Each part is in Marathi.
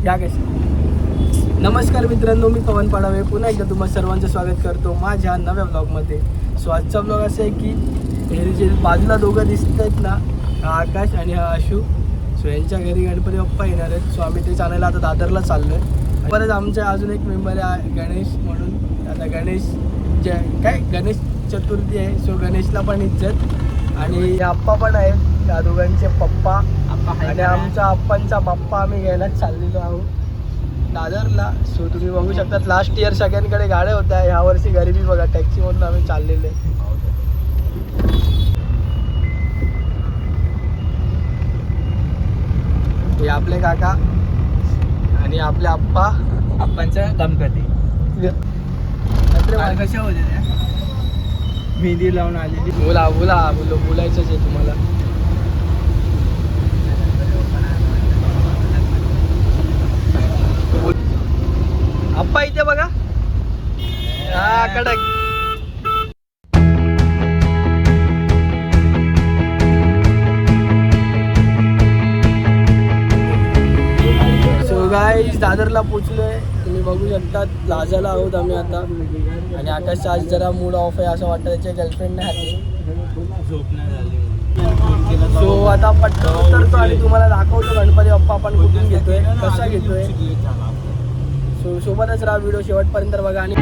या कशी. नमस्कार मित्रांनो, मी पवन पाडावे पुन्हा एकदा तुम्हा सर्वांचं स्वागत करतो माझ्या नव्या ब्लॉगमध्ये. सो आजचा ब्लॉग असा आहे की हे जे बाजूला दोघं दिसत आहेत ना, हा आकाश आणि हा आशू. सो यांच्या घरी गणपती बाप्पा येणार आहेत. सो आम्ही ते चालायला आता दादरला चाललो आहे. परत आमच्या अजून एक मेंबर आहे गणेश म्हणून. आता गणेश जे काय गणेश चतुर्थी आहे. सो गणेशला पण इज्जत. आणि आप्पा पण आहेत, त्या दोघांचे पप्पा आणि आमच्या आप्पांचा बाप्पा. आम्ही घ्यायला चाललेलो आहोत दादरला. सो तुम्ही बघू शकतात लास्ट इयर सगळ्यांकडे गाड्या होत्या, ह्या वर्षी गरिबी बघा, टॅक्सीमधून आम्ही चाललेले. हे आपले काका आणि आपले आप्पा. आप्पांचा गणपती कशा होत्या त्या मेहंदी लावून आलेली. बोलायचंच आहे तुम्हाला. आप्पा इथे बघा, हा कडक. सो गाईज दादरला पोचलोय, तुम्ही बघू शकता. प्लाझाला आहोत आम्ही आता. आणि आकाशचा आज जरा मूड ऑफ आहे असं वाटतं, त्याच्या गर्लफ्रेंड नाही आली. झोप नाही झाली. सो आता पटकन उतरतो आणि तुम्हाला दाखवतो गणपती बाप्पा आपण कुठून घेतोय, कसा घेतोय. सो सोबतच राहा, व्हिडिओ शेवटपर्यंत बघा. आणि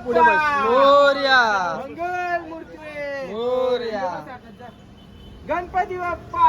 पुढे बस. मोरया मंगल मूर्ती मोरया गणपती बाप्पा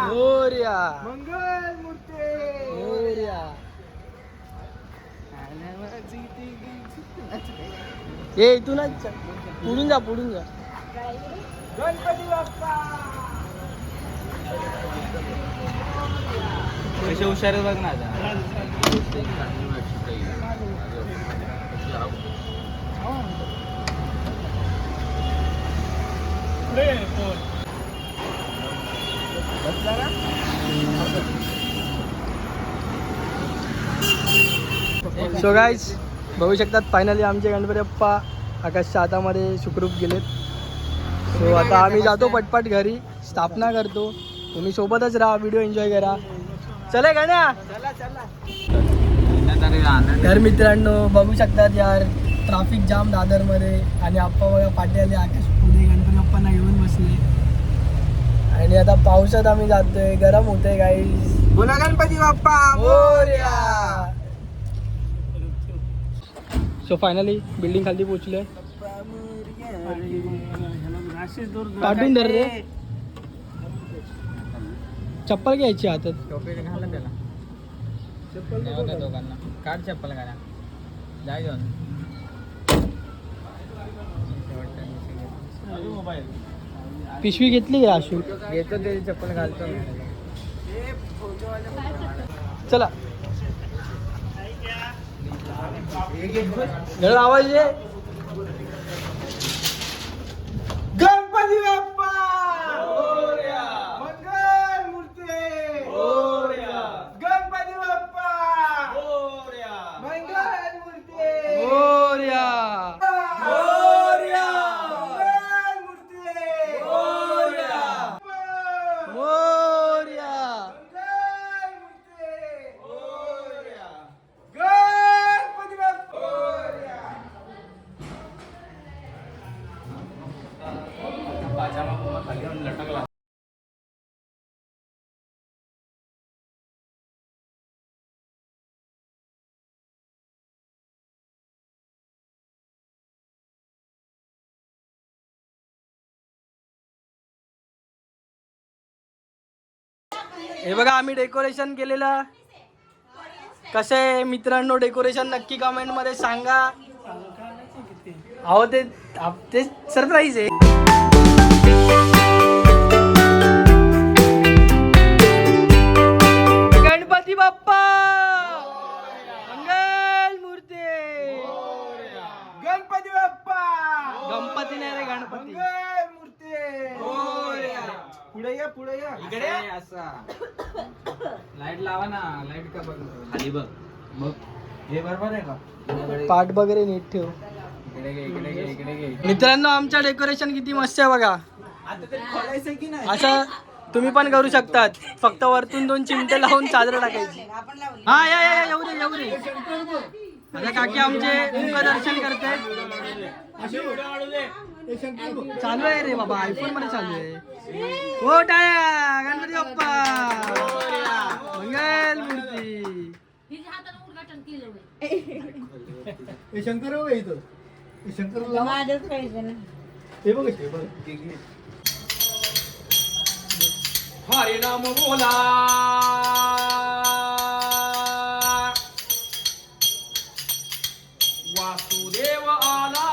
मोरया मंगल मूर्ती मोरया. ए इथूनच पुढून जा पुढून जा. गणपती बाप्पा कसे हुशार बघ ना आता. सो गाईज बघू शकतात फायनली आमचे गणपती बाप्पा आकाशच्या हातामध्ये सुखरूप गेलेत. सो आता आम्ही जातो पटपट घरी, स्थापना करतो. तुम्ही सोबतच राहा, व्हिडिओ एन्जॉय करा. चले गण्या. चला चला. तर मित्रांनो बघू शकतात यार ट्रॅफिक जाम दादरमध्ये आणि आप्पा बघा पाठी आले आकाश पुढे गणपती बाप्पांना घेऊन बसले. आणि आता पावसात आम्ही जातोय, गरम होतंय गाईज. बोला Ganpati Bappa Morya. So finally building खाली पोहोचलोय. काढून धर रे. चप्पल घ्यायची हातात. टोपी घाला त्याला. दोघांना काढ चप्पल घाला. जाय जाऊन पिशवी घेतली का आशू? घेतो त्याची चप्पल घालतो. चला जरा आवाज ये. गणपती बाप्पा मंगल मूर्ती गणपती बाप्पा मंगल मूर्ती मोरया. मंगल मूर्ती मोरया. गणपती बाप्पा लटकला. हे बघा आम्ही डेकोरेशन केलेलं. कसं आहे मित्रांनो डेकोरेशन नक्की कमेंट मध्ये सांगा. अहो ते सरप्राईज आहे. गणपती बाप्पा मंगल मूर्ती. गणपती बाप्पा गणपती नाही रे गणपती. मंगल मूर्ती पुढे या पुढे या इकडे असा लाईट लावा ना. लाईट का बघ खाली बघ. बघ हे बरोबर आहे का? पाठ वगैरे नीट ठेव. इकडे घे इकडे घे इकडे घे. मित्रांनो आमच्या डेकोरेशन किती मस्त आहे बघा. आता तरी खोलायचं की नाही? असं तुम्ही पण करू शकतात. फक्त वरतून 2 चिमटे लावून चादर टाकायची. हा या या या, येऊ दे येऊ दे. आता काकी आमचे मुखदर्शन करतायत. चालू आहे रे बाबा, आयफोन मध्ये चालू आहे. हो टाळ्या. गणपती बाप्पा मंगल मूर्ती. शंकर बाबा इथं शंकर हे बघ हरे नाम बोला. वासुदेव आला.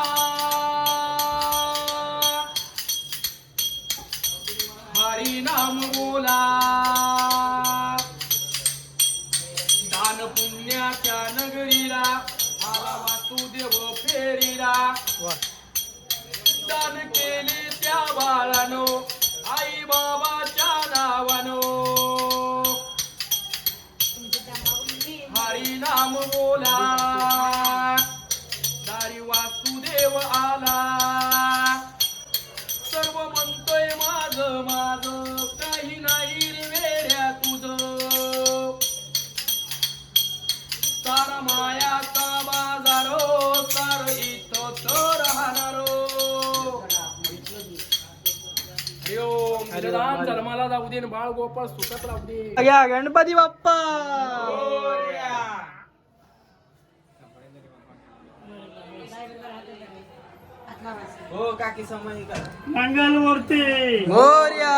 हरी नाम बोला. दान पुण्याच्या नगरीला आला वासुदेव फेरीला. वा. दान केले त्या बाळानो आई बाबाच्या नावानो. हरी नाम बोला. दारी वासुदेव आला. सर्व म्हणतोय माझ माझ काही नाही रे वेड्या तुझ. सारा मायाचा बाजारो सार इथं तर राहणारो. राम धर्माला जाऊ दे बाळ गोपाळ सुखत राहू दे. या गणपती बाप्पा. हो काकी समय का मंगल मूर्ती मोरया.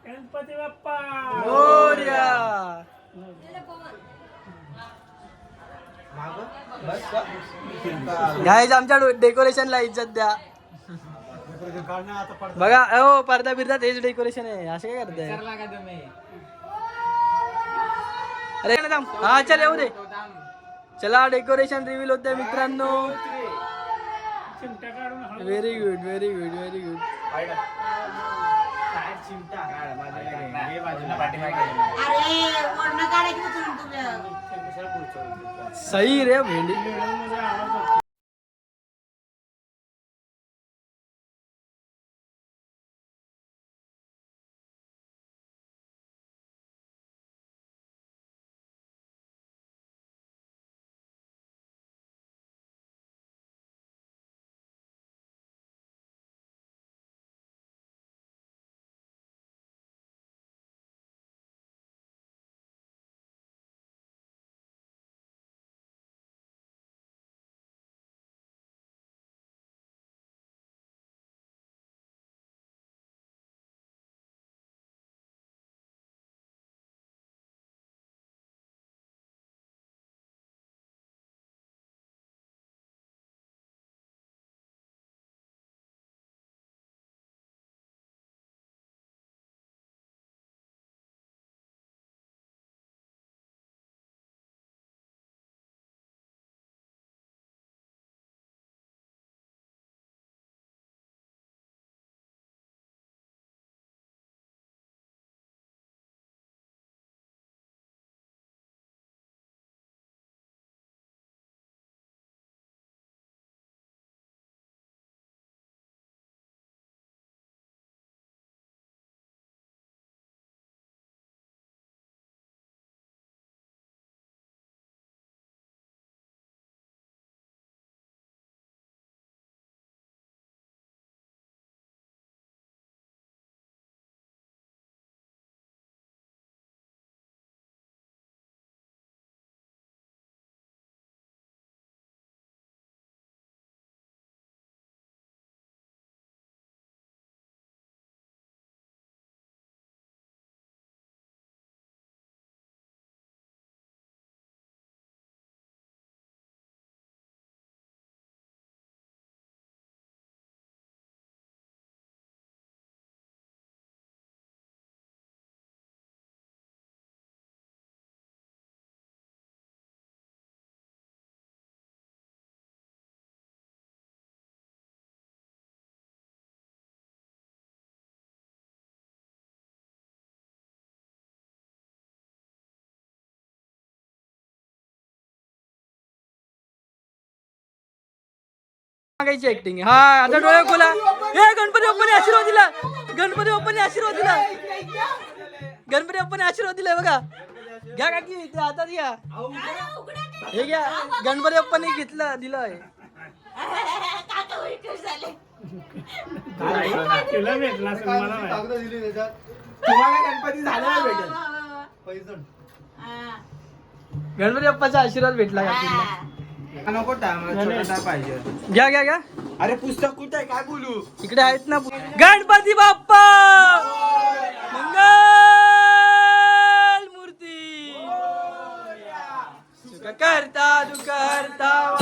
गणपती बाप्पा मोरया. गाईज आमच्या डेकोरेशनला इज्जत द्या. बघा हो पडदा बिरदा तेच डेकोरेशन आहे असं काय करताय अरे थांब. हा चल येऊ दे चला डेकोरेशन रिव्हील होतंय मित्रांनो चिमट्या काढून हळू. Very good very good very good सही रे भेंडी मध्ये आवाज होतो. मागायची ऍक्टिंग हा आता डोळे खोला ए गणपती बाप्पाने आशीर्वाद दिला गणपती बाप्पाने आशीर्वाद दिला गणपती बाप्पाने आशीर्वाद दिलाय बघा घ्या काकी ते हातात घ्या हे घ्या गणपती बाप्पाने घेतलं दिलंय तिला भेटला असेल, मला नाही. तुम्हाला गणपती झाला भेटेल गणपती बाप्पाचा आशीर्वाद भेटला काकींना नको टाइम छोटा पाहिजे घ्या घ्या घ्या अरे पुस्तक कुठे आहे काय बोलू इकडे आहेत ना गणपती बाप्पा मंगल मूर्ती सुख करता दुःख करता